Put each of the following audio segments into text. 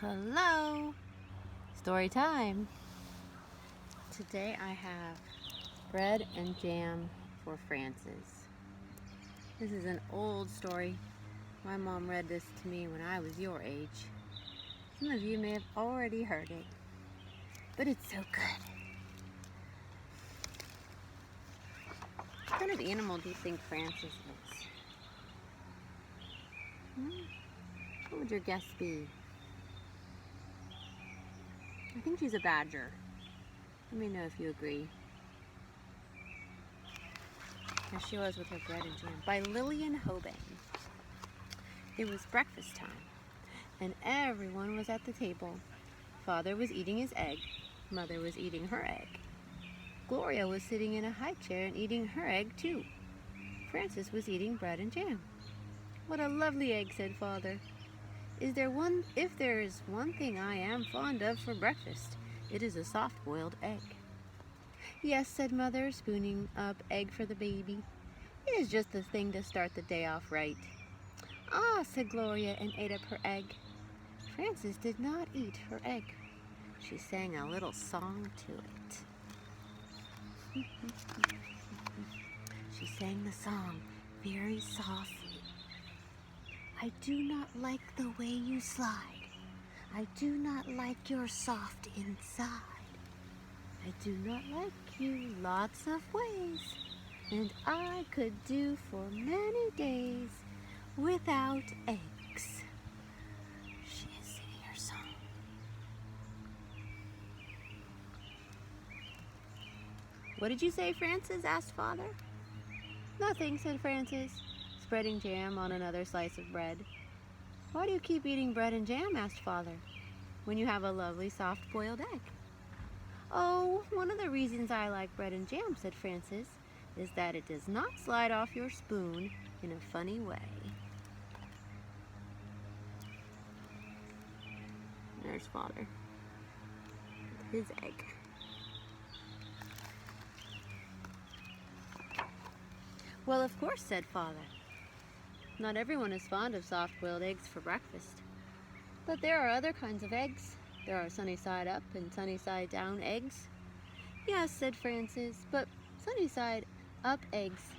Hello! Story time! Today I have bread and jam for Francis. This is an old story. My mom read this to me when I was your age. Some of you may have already heard it, but it's so good. What kind of animal do you think Francis is? What would your guess be? I think she's a badger. Let me know if you agree. Here she was with her bread and jam. By Lillian Hoban. It was breakfast time, and everyone was at the table. Father was eating his egg. Mother was eating her egg. Gloria was sitting in a high chair and eating her egg too. Francis was eating bread and jam. "What a lovely egg," said Father. If there is one thing I am fond of for breakfast, it is a soft-boiled egg." "Yes," said Mother, spooning up egg for the baby. "It is just the thing to start the day off right." "Ah," said Gloria, and ate up her egg. Frances did not eat her egg. She sang a little song to it. She sang the song very softly. "I do not like the way you slide. I do not like your soft inside. I do not like you lots of ways, and I could do for many days without eggs." She is singing her song. "What did you say, Frances?" asked Father. "Nothing," said Frances, spreading jam on another slice of bread. "Why do you keep eating bread and jam?" asked Father, "when you have a lovely soft-boiled egg?" "Oh, one of the reasons I like bread and jam," said Frances, "is that it does not slide off your spoon in a funny way." There's Father with his egg. "Well, of course," said Father. "Not everyone is fond of soft-boiled eggs for breakfast. But there are other kinds of eggs. There are sunny-side-up and sunny-side-down eggs." "Yes," said Frances, "but sunny-side-up eggs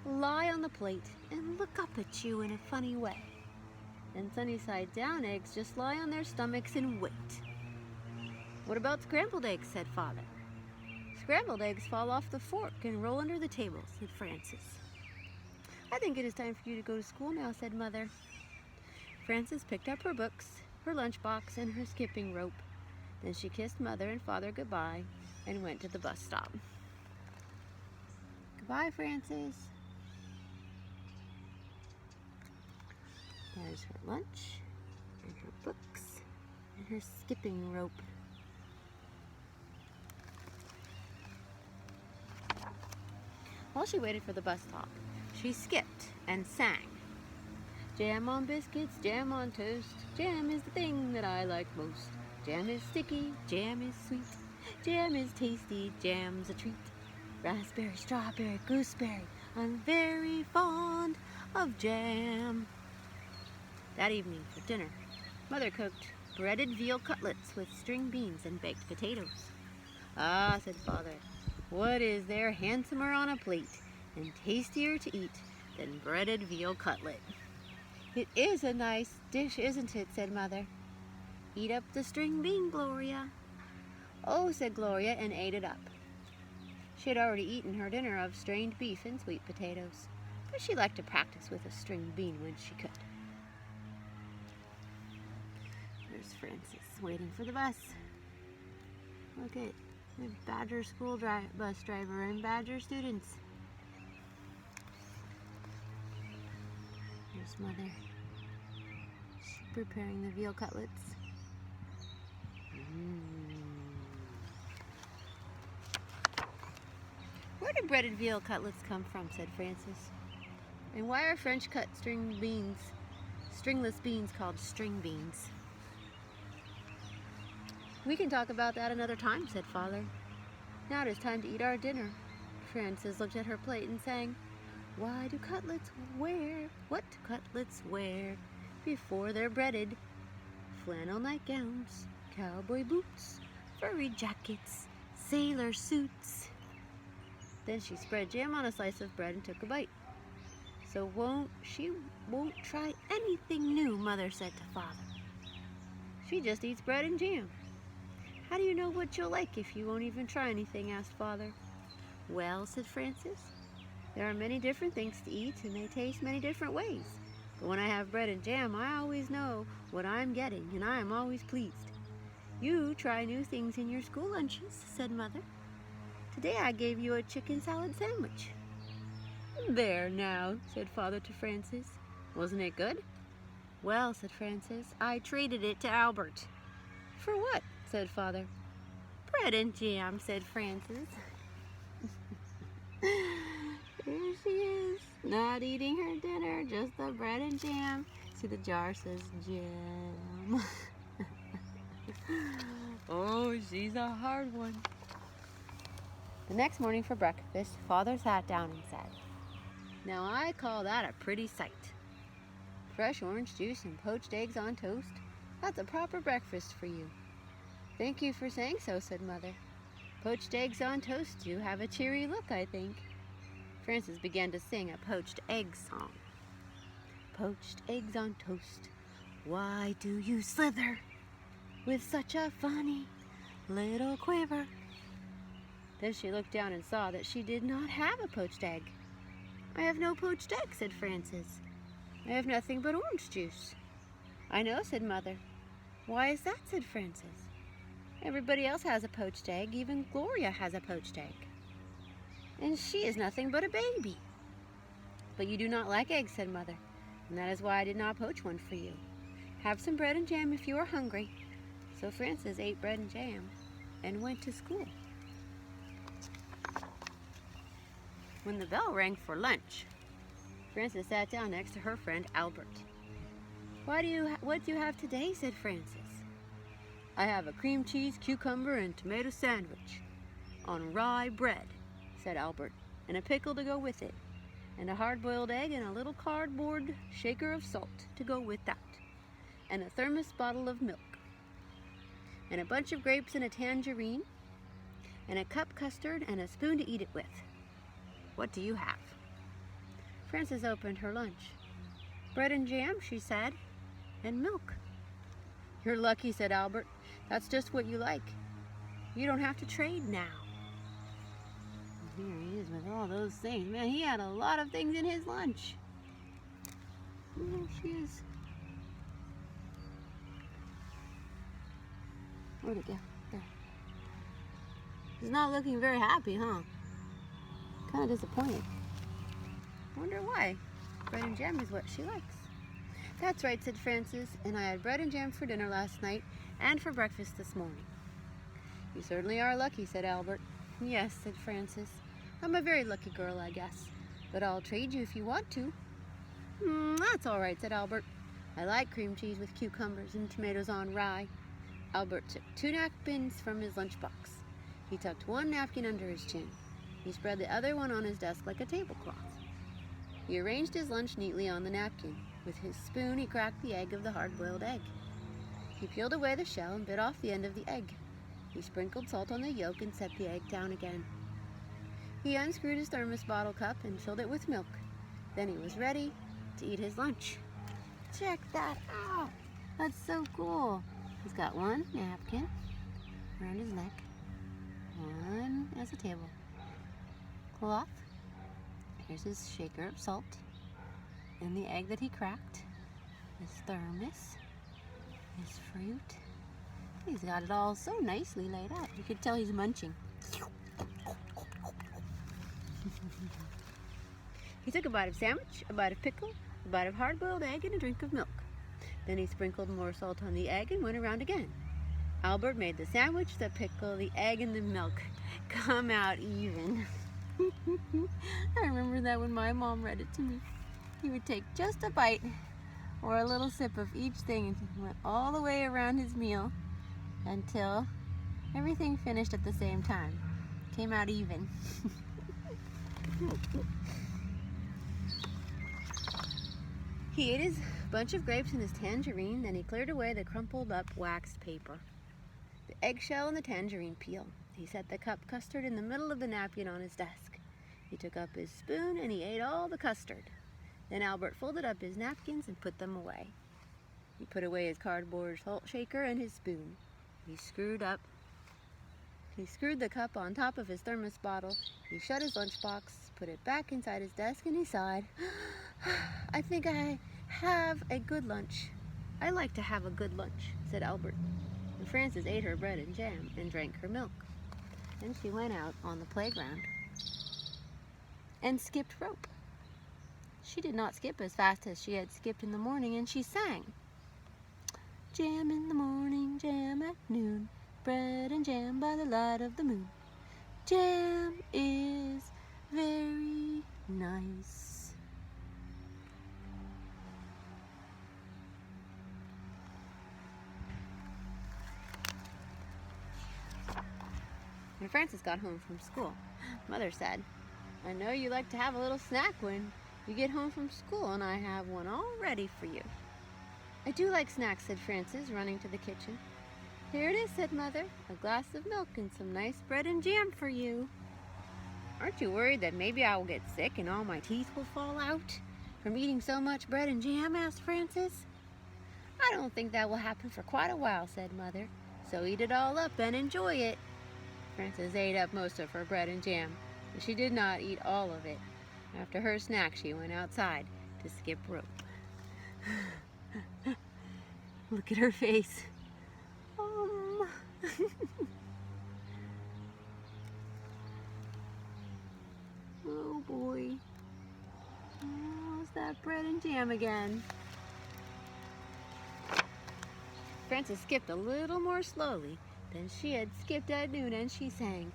lie on the plate and look up at you in a funny way. And sunny-side-down eggs just lie on their stomachs and wait." "What about scrambled eggs?" said Father. "Scrambled eggs fall off the fork and roll under the table," said Frances. "I think it is time for you to go to school now," said Mother. Frances picked up her books, her lunchbox, and her skipping rope. Then she kissed Mother and Father goodbye and went to the bus stop. "Goodbye, Frances." There's her lunch, and her books, and her skipping rope. While she waited for the bus stop, she skipped and sang. "Jam on biscuits, jam on toast, jam is the thing that I like most. Jam is sticky, jam is sweet, jam is tasty, jam's a treat. Raspberry, strawberry, gooseberry, I'm very fond of jam." That evening for dinner, Mother cooked breaded veal cutlets with string beans and baked potatoes. "Ah," said Father, "what is there handsomer on a plate and tastier to eat than breaded veal cutlet?" "It is a nice dish, isn't it?" said Mother. "Eat up the string bean, Gloria." "Oh," said Gloria, and ate it up. She had already eaten her dinner of strained beef and sweet potatoes, but she liked to practice with a string bean when she could. There's Frances waiting for the bus. Look at the Badger school bus driver and Badger students. There's Mother. She's preparing the veal cutlets. "Where do breaded veal cutlets come from?" said Frances. "And why are French cut stringless beans called string beans?" "We can talk about that another time," said Father. "Now it is time to eat our dinner." Frances looked at her plate and sang, What do cutlets wear before they're breaded flannel nightgowns, cowboy boots, furry jackets, sailor suits. Then she spread jam on a slice of bread and took a bite. So she won't try anything new, Mother said to Father. She just eats bread and jam. How do you know what you'll like if you won't even try anything? Asked Father. Well, said Frances, there are many different things to eat and they taste many different ways. But when I have bread and jam, I always know what I'm getting and I am always pleased. You try new things in your school lunches, said Mother. Today I gave you a chicken salad sandwich. There now, said Father to Frances. Wasn't it good? Well, said Frances, I traded it to Albert. For what? Said Father. Bread and jam, said Frances. Here she is, not eating her dinner, just the bread and jam. See, the jar says jam. Oh, she's a hard one. The next morning for breakfast, Father sat down and said, now I call that a pretty sight. Fresh orange juice and poached eggs on toast. That's a proper breakfast for you. Thank you for saying so, said Mother. Poached eggs on toast do have a cheery look, I think. Frances began to sing a poached egg song. Poached eggs on toast, why do you slither with such a funny little quiver? Then she looked down and saw that she did not have a poached egg. I have no poached egg, said Frances. I have nothing but orange juice. I know, said Mother. Why is that, said Frances. Everybody else has a poached egg, even Gloria has a poached egg. And she is nothing but a baby. But you do not like eggs, said Mother, and that is why I did not poach one for you. Have some bread and jam if you are hungry. So Frances ate bread and jam and went to school. When the bell rang for lunch, Frances sat down next to her friend Albert. What do you have today, said Frances. I have a cream cheese, cucumber, and tomato sandwich on rye bread, said Albert, and a pickle to go with it, and a hard-boiled egg and a little cardboard shaker of salt to go with that, and a thermos bottle of milk, and a bunch of grapes and a tangerine, and a cup custard and a spoon to eat it with. What do you have? Frances opened her lunch. Bread and jam, she said, and milk. You're lucky, said Albert. That's just what you like. You don't have to trade now. Here he is with all those things. Man, he had a lot of things in his lunch. There she is. Where'd it go? There. She's not looking very happy, huh? Kind of disappointed. Wonder why. Bread and jam is what she likes. That's right, said Frances, and I had bread and jam for dinner last night and for breakfast this morning. You certainly are lucky, said Albert. Yes, said Frances. I'm a very lucky girl, I guess, but I'll trade you if you want to. That's all right, said Albert. I like cream cheese with cucumbers and tomatoes on rye. Albert took 2 napkins from his lunchbox. He tucked one napkin under his chin. He spread the other one on his desk like a tablecloth. He arranged his lunch neatly on the napkin. With his spoon, he cracked the egg of the hard-boiled egg. He peeled away the shell and bit off the end of the egg. He sprinkled salt on the yolk and set the egg down again. He unscrewed his thermos bottle cup and filled it with milk. Then he was ready to eat his lunch. Check that out! That's so cool. He's got one napkin around his neck, one as a table cloth. Here's his shaker of salt, and the egg that he cracked, his thermos, his fruit. He's got it all so nicely laid out. You could tell he's munching. He took a bite of sandwich, a bite of pickle, a bite of hard-boiled egg, and a drink of milk. Then he sprinkled more salt on the egg and went around again. Albert made the sandwich, the pickle, the egg, and the milk come out even. I remember that when my mom read it to me. He would take just a bite or a little sip of each thing and went all the way around his meal until everything finished at the same time. Came out even. He ate his bunch of grapes in his tangerine, then he cleared away the crumpled up waxed paper, the eggshell and the tangerine peel. He set the cup custard in the middle of the napkin on his desk. He took up his spoon and he ate all the custard. Then Albert folded up his napkins and put them away. He put away his cardboard salt shaker and his spoon. He screwed the cup on top of his thermos bottle. He shut his lunchbox, put it back inside his desk, and he sighed. I think I have a good lunch. I like to have a good lunch, said Albert. And Frances ate her bread and jam and drank her milk. Then she went out on the playground and skipped rope. She did not skip as fast as she had skipped in the morning, and she sang. Jam in the morning, jam at noon, bread and jam by the light of the moon. Jam is very nice. When Frances got home from school, Mother said, I know you like to have a little snack when you get home from school, and I have one all ready for you. I do like snacks, said Frances, running to the kitchen. Here it is, said Mother, a glass of milk and some nice bread and jam for you. Aren't you worried that maybe I will get sick and all my teeth will fall out from eating so much bread and jam, asked Frances. I don't think that will happen for quite a while, said Mother, so eat it all up and enjoy it. Frances ate up most of her bread and jam, but she did not eat all of it. After her snack, she went outside to skip rope. Look at her face. Oh boy. Oh, it's that bread and jam again. Frances skipped a little more slowly than she had skipped at noon, and she sang,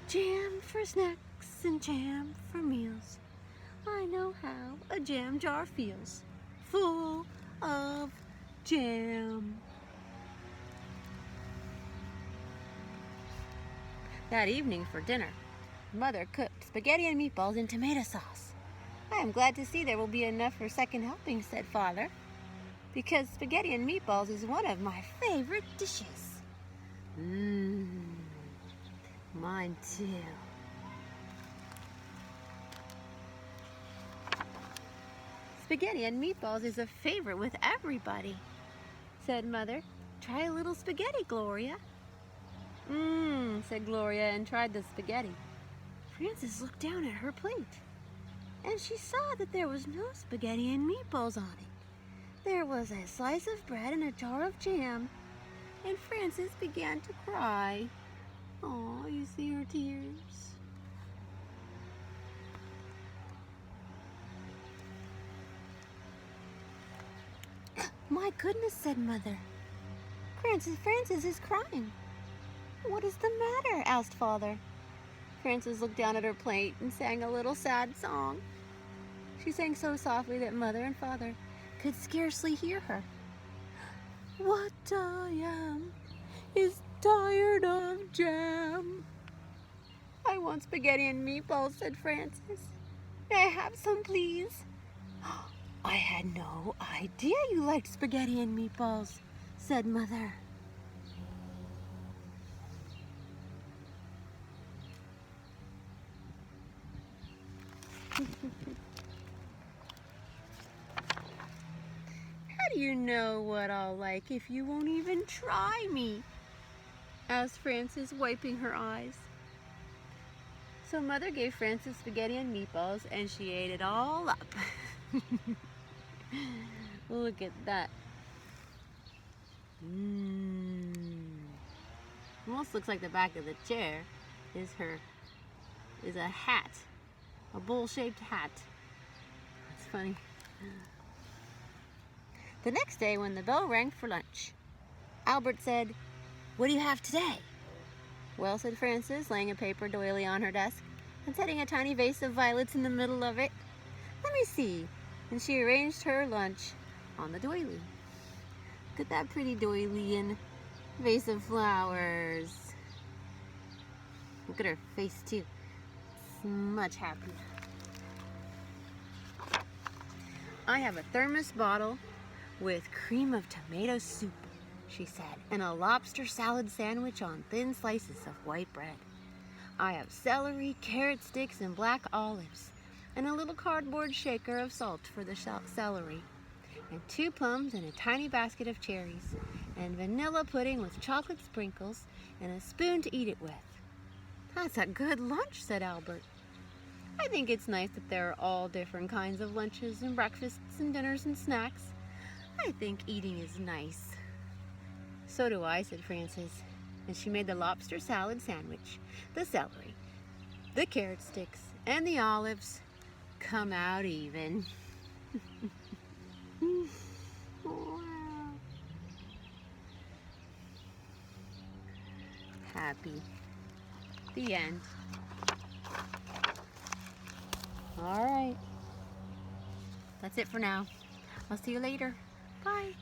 Jam for snacks and jam for meals. I know how a jam jar feels, full of jam. That evening for dinner, Mother cooked spaghetti and meatballs in tomato sauce. I am glad to see there will be enough for second helping, said Father, because spaghetti and meatballs is one of my favorite dishes. Mine too. Spaghetti and meatballs is a favorite with everybody, said Mother. Try a little spaghetti, Gloria. Said Gloria and tried the spaghetti. Frances looked down at her plate, and she saw that there was no spaghetti and meatballs on it. There was a slice of bread and a jar of jam, and Frances began to cry. Oh, you see her tears. My goodness, said Mother. Frances is crying. What is the matter? Asked Father. Frances looked down at her plate and sang a little sad song. She sang so softly that Mother and Father could scarcely hear her. What I am is tired of jam. I want spaghetti and meatballs, said Frances. May I have some, please? I had no idea you liked spaghetti and meatballs, said Mother. How do you know what I'll like if you won't even try me? Asked Frances, wiping her eyes. So Mother gave Frances spaghetti and meatballs, and she ate it all up. Look at that. Almost looks like the back of the chair is a hat, a bowl-shaped hat. That's funny. The next day, when the bell rang for lunch, Albert said, "What do you have today?" "Well," said Frances, laying a paper doily on her desk and setting a tiny vase of violets in the middle of it. "Let me see." And she arranged her lunch on the doily. Look at that pretty doily and vase of flowers. Look at her face too. It's much happier. I have a thermos bottle with cream of tomato soup, she said, and a lobster salad sandwich on thin slices of white bread. I have celery, carrot sticks, and black olives, and a little cardboard shaker of salt for the celery, and 2 plums and a tiny basket of cherries, and vanilla pudding with chocolate sprinkles, and a spoon to eat it with. That's a good lunch, said Albert. I think it's nice that there are all different kinds of lunches and breakfasts and dinners and snacks. I think eating is nice. So do I, said Frances, and she made the lobster salad sandwich, the celery, the carrot sticks, and the olives come out even. Wow. Happy. The end. All right. That's it for now. I'll see you later. Bye.